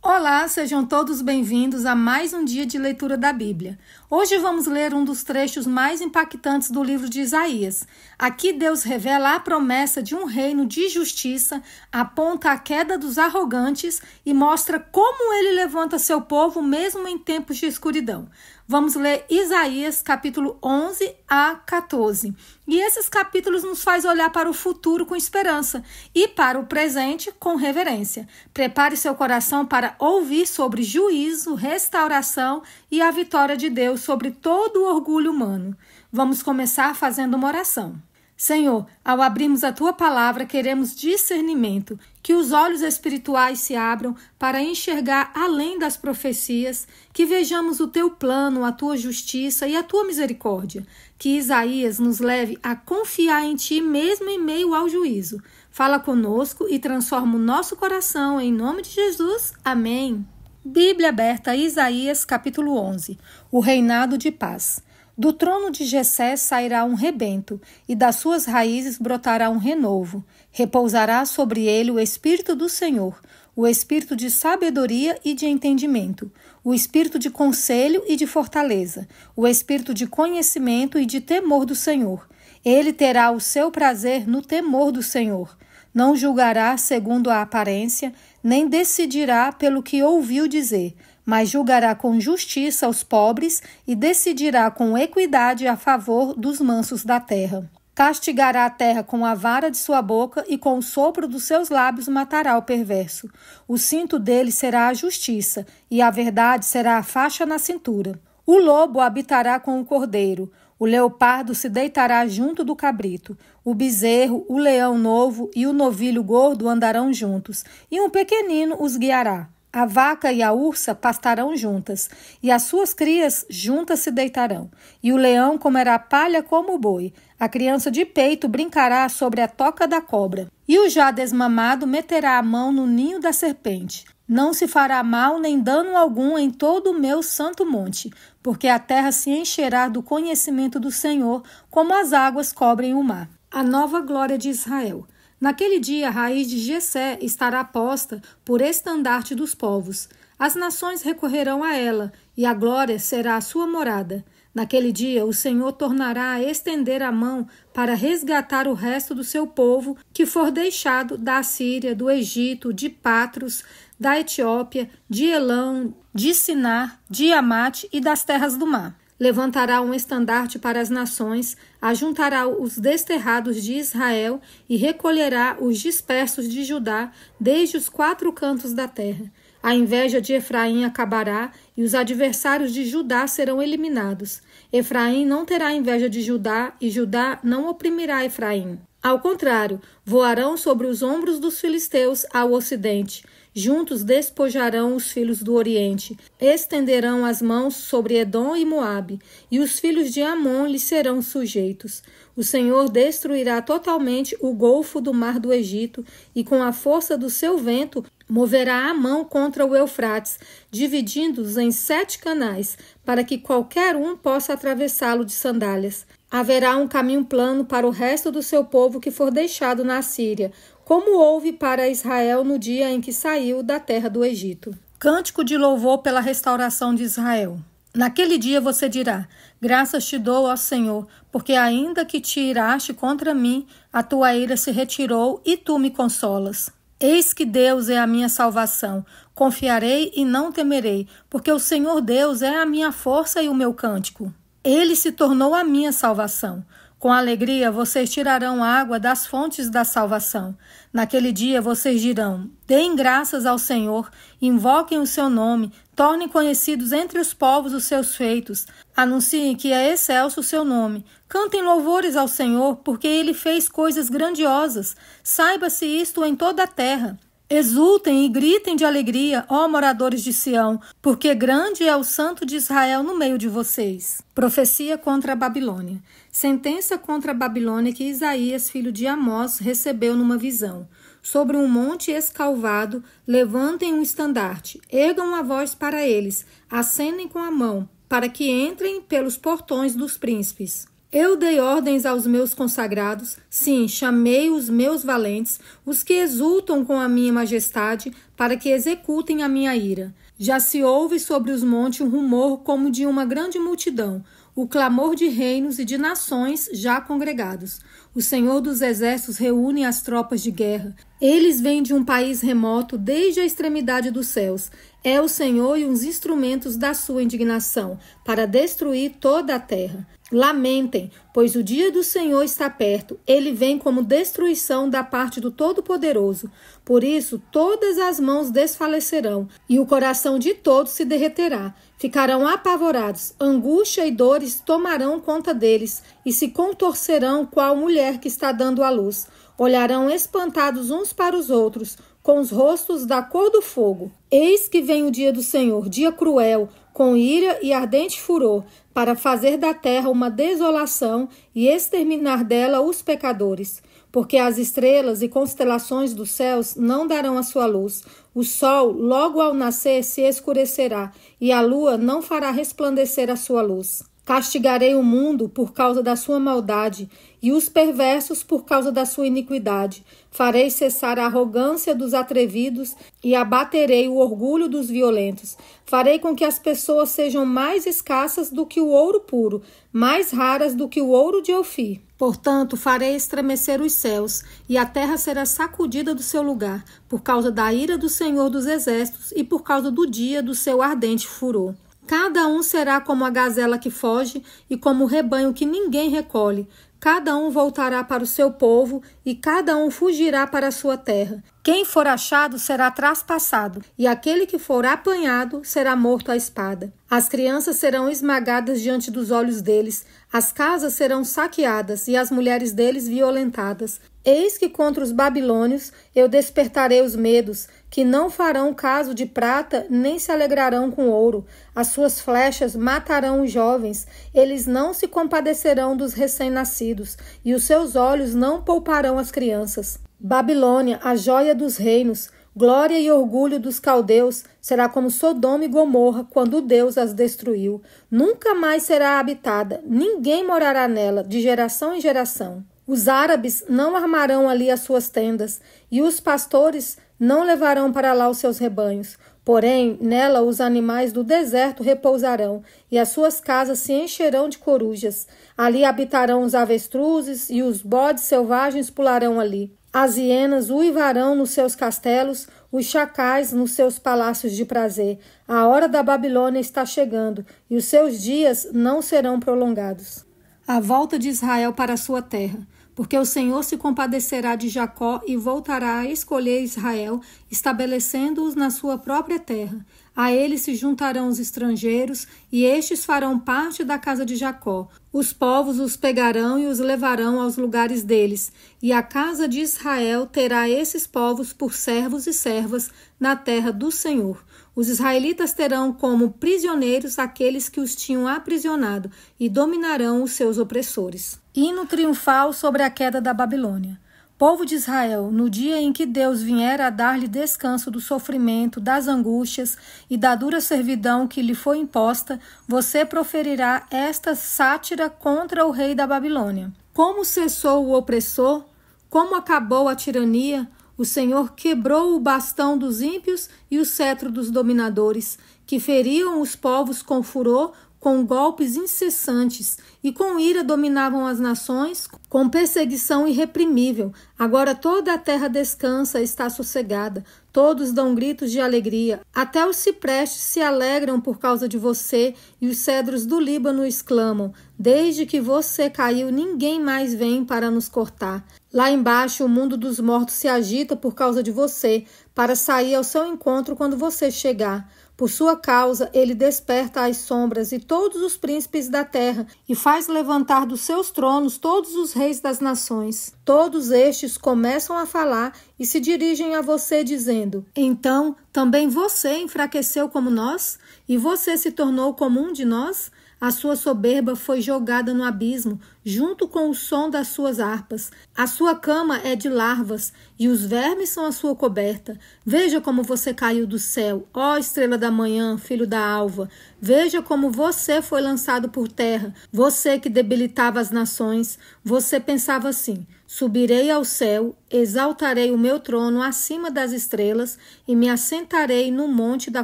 Olá, sejam todos bem-vindos a mais um dia de leitura da Bíblia. Hoje vamos ler um dos trechos mais impactantes do livro de Isaías. Aqui Deus revela a promessa de um reino de justiça, aponta a queda dos arrogantes e mostra como ele levanta seu povo mesmo em tempos de escuridão. Vamos ler Isaías capítulo 11 a 14. E esses capítulos nos faz olhar para o futuro com esperança e para o presente com reverência. Prepare seu coração para ouvir sobre juízo, restauração e a vitória de Deus sobre todo o orgulho humano. Vamos começar fazendo uma oração. Senhor, ao abrirmos a Tua palavra, queremos discernimento, que os olhos espirituais se abram para enxergar além das profecias, que vejamos o Teu plano, a Tua justiça e a Tua misericórdia, que Isaías nos leve a confiar em Ti mesmo em meio ao juízo. Fala conosco e transforma o nosso coração, em nome de Jesus. Amém. Bíblia aberta, Isaías capítulo 11. O reinado de paz. Do trono de Jessé sairá um rebento, e das suas raízes brotará um renovo. Repousará sobre ele o Espírito do Senhor, o Espírito de sabedoria e de entendimento, o Espírito de conselho e de fortaleza, o Espírito de conhecimento e de temor do Senhor. Ele terá o seu prazer no temor do Senhor. Não julgará segundo a aparência, nem decidirá pelo que ouviu dizer, mas julgará com justiça os pobres e decidirá com equidade a favor dos mansos da terra. Castigará a terra com a vara de sua boca e com o sopro dos seus lábios matará o perverso. O cinto dele será a justiça e a verdade será a faixa na cintura. O lobo habitará com o cordeiro. O leopardo se deitará junto do cabrito. O bezerro, o leão novo e o novilho gordo andarão juntos, e um pequenino os guiará. A vaca e a ursa pastarão juntas, e as suas crias juntas se deitarão. E o leão comerá palha como o boi. A criança de peito brincará sobre a toca da cobra. E o já desmamado meterá a mão no ninho da serpente. Não se fará mal nem dano algum em todo o meu santo monte, porque a terra se encherá do conhecimento do Senhor, como as águas cobrem o mar. A nova glória de Israel. Naquele dia, a raiz de Jessé estará posta por estandarte dos povos. As nações recorrerão a ela, e a glória será a sua morada. Naquele dia, o Senhor tornará a estender a mão para resgatar o resto do seu povo que for deixado da Assíria, do Egito, de Patros, da Etiópia, de Elão, de Sinar, de Amate e das terras do mar. Levantará um estandarte para as nações, ajuntará os desterrados de Israel e recolherá os dispersos de Judá desde os 4 cantos da terra. A inveja de Efraim acabará e os adversários de Judá serão eliminados. Efraim não terá inveja de Judá e Judá não oprimirá Efraim. Ao contrário, voarão sobre os ombros dos filisteus ao ocidente. Juntos despojarão os filhos do Oriente, estenderão as mãos sobre Edom e Moabe, e os filhos de Amon lhes serão sujeitos. O Senhor destruirá totalmente o golfo do mar do Egito, e com a força do seu vento moverá a mão contra o Eufrates, dividindo-os em 7 canais, para que qualquer um possa atravessá-lo de sandálias. Haverá um caminho plano para o resto do seu povo que for deixado na Assíria, como houve para Israel no dia em que saiu da terra do Egito. Cântico de louvor pela restauração de Israel. Naquele dia você dirá: graças te dou, ó Senhor, porque ainda que te iraste contra mim, a tua ira se retirou e tu me consolas. Eis que Deus é a minha salvação. Confiarei e não temerei, porque o Senhor Deus é a minha força e o meu cântico. Ele se tornou a minha salvação. Com alegria vocês tirarão água das fontes da salvação. Naquele dia vocês dirão: deem graças ao Senhor, invoquem o seu nome, tornem conhecidos entre os povos os seus feitos, anunciem que é excelso o seu nome. Cantem louvores ao Senhor, porque ele fez coisas grandiosas. Saiba-se isto em toda a terra. Exultem e gritem de alegria, ó moradores de Sião, porque grande é o Santo de Israel no meio de vocês. Profecia contra a Babilônia. Sentença contra a Babilônia que Isaías, filho de Amós, recebeu numa visão. Sobre um monte escalvado, levantem um estandarte, ergam a voz para eles, acenem com a mão, para que entrem pelos portões dos príncipes. Eu dei ordens aos meus consagrados, sim, chamei os meus valentes, os que exultam com a minha majestade, para que executem a minha ira. Já se ouve sobre os montes um rumor como de uma grande multidão, o clamor de reinos e de nações já congregados. O Senhor dos Exércitos reúne as tropas de guerra. Eles vêm de um país remoto desde a extremidade dos céus. É o Senhor e os instrumentos da sua indignação, para destruir toda a terra. Lamentem, pois o dia do Senhor está perto. Ele vem como destruição da parte do Todo-Poderoso. Por isso, todas as mãos desfalecerão, e o coração de todos se derreterá. Ficarão apavorados, angústia e dores tomarão conta deles, e se contorcerão qual mulher que está dando à luz. Olharão espantados uns para os outros, com os rostos da cor do fogo. Eis que vem o dia do Senhor, dia cruel, com ira e ardente furor, para fazer da terra uma desolação e exterminar dela os pecadores. Porque as estrelas e constelações dos céus não darão a sua luz. O sol, logo ao nascer, se escurecerá, e a lua não fará resplandecer a sua luz. Castigarei o mundo por causa da sua maldade, e os perversos por causa da sua iniquidade. Farei cessar a arrogância dos atrevidos e abaterei o orgulho dos violentos. Farei com que as pessoas sejam mais escassas do que o ouro puro, mais raras do que o ouro de Ofir. Portanto, farei estremecer os céus, e a terra será sacudida do seu lugar, por causa da ira do Senhor dos Exércitos e por causa do dia do seu ardente furor. Cada um será como a gazela que foge e como o rebanho que ninguém recolhe. Cada um voltará para o seu povo e cada um fugirá para a sua terra. Quem for achado será traspassado, e aquele que for apanhado será morto à espada. As crianças serão esmagadas diante dos olhos deles, as casas serão saqueadas e as mulheres deles violentadas. Eis que contra os babilônios eu despertarei os medos, que não farão caso de prata, nem se alegrarão com ouro. As suas flechas matarão os jovens, eles não se compadecerão dos recém-nascidos, e os seus olhos não pouparão as crianças. Babilônia, a joia dos reinos, glória e orgulho dos caldeus, será como Sodoma e Gomorra quando Deus as destruiu. Nunca mais será habitada, ninguém morará nela, de geração em geração. Os árabes não armarão ali as suas tendas, e os pastores não levarão para lá os seus rebanhos. Porém, nela os animais do deserto repousarão, e as suas casas se encherão de corujas. Ali habitarão os avestruzes, e os bodes selvagens pularão ali. As hienas uivarão nos seus castelos, os chacais nos seus palácios de prazer. A hora da Babilônia está chegando, e os seus dias não serão prolongados. A volta de Israel para a sua terra. Porque o Senhor se compadecerá de Jacó e voltará a escolher Israel, estabelecendo-os na sua própria terra. A ele se juntarão os estrangeiros, e estes farão parte da casa de Jacó. Os povos os pegarão e os levarão aos lugares deles, e a casa de Israel terá esses povos por servos e servas na terra do Senhor. Os israelitas terão como prisioneiros aqueles que os tinham aprisionado, e dominarão os seus opressores. Hino triunfal sobre a queda da Babilônia. Povo de Israel, no dia em que Deus vier a dar-lhe descanso do sofrimento, das angústias e da dura servidão que lhe foi imposta, você proferirá esta sátira contra o rei da Babilônia. Como cessou o opressor? Como acabou a tirania? O Senhor quebrou o bastão dos ímpios e o cetro dos dominadores, que feriam os povos com furor, com golpes incessantes, e com ira dominavam as nações, com perseguição irreprimível. Agora toda a terra descansa, está sossegada, todos dão gritos de alegria, até os ciprestes se alegram por causa de você, e os cedros do Líbano exclamam: desde que você caiu, ninguém mais vem para nos cortar. Lá embaixo o mundo dos mortos se agita por causa de você, para sair ao seu encontro quando você chegar. Por sua causa, ele desperta as sombras e todos os príncipes da terra, e faz levantar dos seus tronos todos os reis das nações. Todos estes começam a falar e se dirigem a você, dizendo: então, também você enfraqueceu como nós? E você se tornou como um de nós? A sua soberba foi jogada no abismo, junto com o som das suas harpas. A sua cama é de larvas, e os vermes são a sua coberta. Veja como você caiu do céu, ó estrela da manhã, filho da alva. Veja como você foi lançado por terra, você que debilitava as nações. Você pensava assim: subirei ao céu, exaltarei o meu trono acima das estrelas e me assentarei no monte da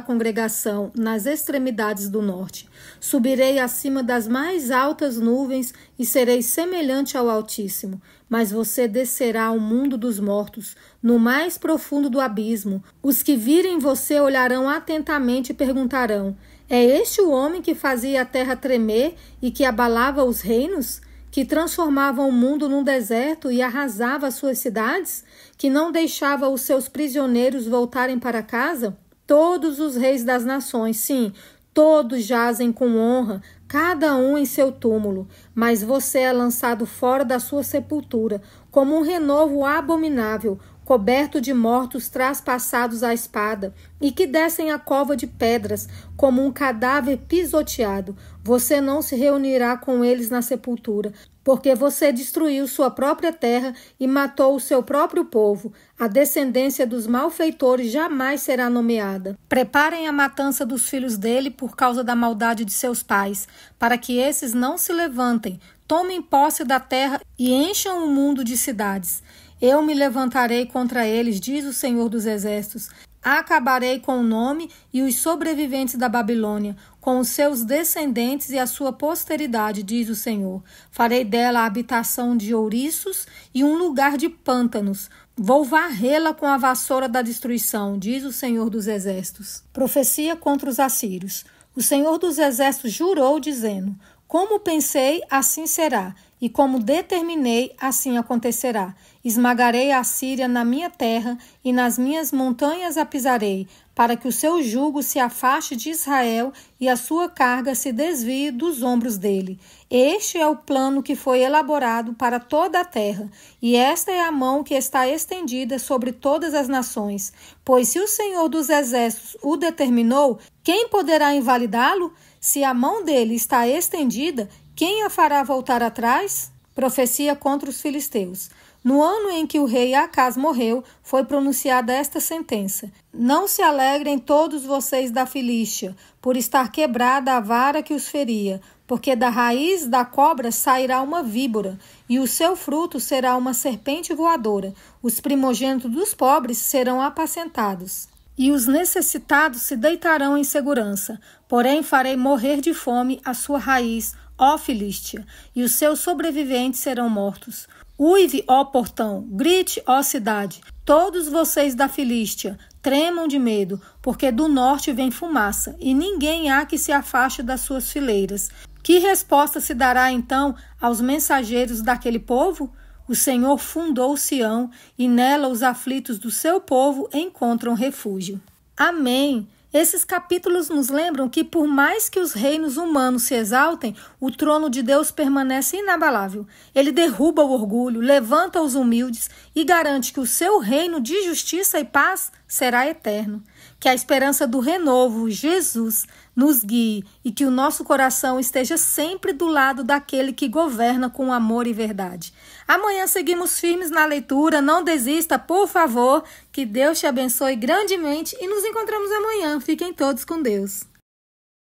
congregação, nas extremidades do norte. Subirei acima das mais altas nuvens e serei semelhante ao Altíssimo. Mas você descerá ao mundo dos mortos, no mais profundo do abismo. Os que virem você olharão atentamente e perguntarão: é este o homem que fazia a terra tremer e que abalava os reinos? Que transformava o mundo num deserto e arrasava as suas cidades? Que não deixava os seus prisioneiros voltarem para casa? Todos os reis das nações, sim, todos jazem com honra, cada um em seu túmulo, mas você é lançado fora da sua sepultura, como um renovo abominável, coberto de mortos traspassados à espada, e que descem à cova de pedras, como um cadáver pisoteado. Você não se reunirá com eles na sepultura, porque você destruiu sua própria terra e matou o seu próprio povo. A descendência dos malfeitores jamais será nomeada. Preparem a matança dos filhos dele por causa da maldade de seus pais, para que esses não se levantem, tomem posse da terra e encham o mundo de cidades. Eu me levantarei contra eles, diz o Senhor dos Exércitos. Acabarei com o nome e os sobreviventes da Babilônia, com os seus descendentes e a sua posteridade, diz o Senhor. Farei dela a habitação de ouriços e um lugar de pântanos. Vou varrê-la com a vassoura da destruição, diz o Senhor dos Exércitos. Profecia contra os assírios. O Senhor dos Exércitos jurou, dizendo: como pensei, assim será, e como determinei, assim acontecerá. Esmagarei a Síria na minha terra, e nas minhas montanhas a pisarei, para que o seu jugo se afaste de Israel e a sua carga se desvie dos ombros dele. Este é o plano que foi elaborado para toda a terra, e esta é a mão que está estendida sobre todas as nações. Pois se o Senhor dos Exércitos o determinou, quem poderá invalidá-lo? Se a mão dele está estendida, quem a fará voltar atrás? Profecia contra os filisteus. No ano em que o rei Acaz morreu, foi pronunciada esta sentença: não se alegrem todos vocês da Filístia, por estar quebrada a vara que os feria, porque da raiz da cobra sairá uma víbora, e o seu fruto será uma serpente voadora. Os primogênitos dos pobres serão apacentados, e os necessitados se deitarão em segurança. Porém farei morrer de fome a sua raiz, ó Filístia, e os seus sobreviventes serão mortos. Uive, ó portão, grite, ó cidade, todos vocês da Filístia, tremam de medo, porque do norte vem fumaça, e ninguém há que se afaste das suas fileiras. Que resposta se dará então aos mensageiros daquele povo? O Senhor fundou Sião, e nela os aflitos do seu povo encontram refúgio. Amém! Esses capítulos nos lembram que, por mais que os reinos humanos se exaltem, o trono de Deus permanece inabalável. Ele derruba o orgulho, levanta os humildes e garante que o seu reino de justiça e paz será eterno. Que a esperança do renovo, Jesus, nos guie e que o nosso coração esteja sempre do lado daquele que governa com amor e verdade. Amanhã seguimos firmes na leitura, não desista, por favor. Que Deus te abençoe grandemente e nos encontramos amanhã. Fiquem todos com Deus.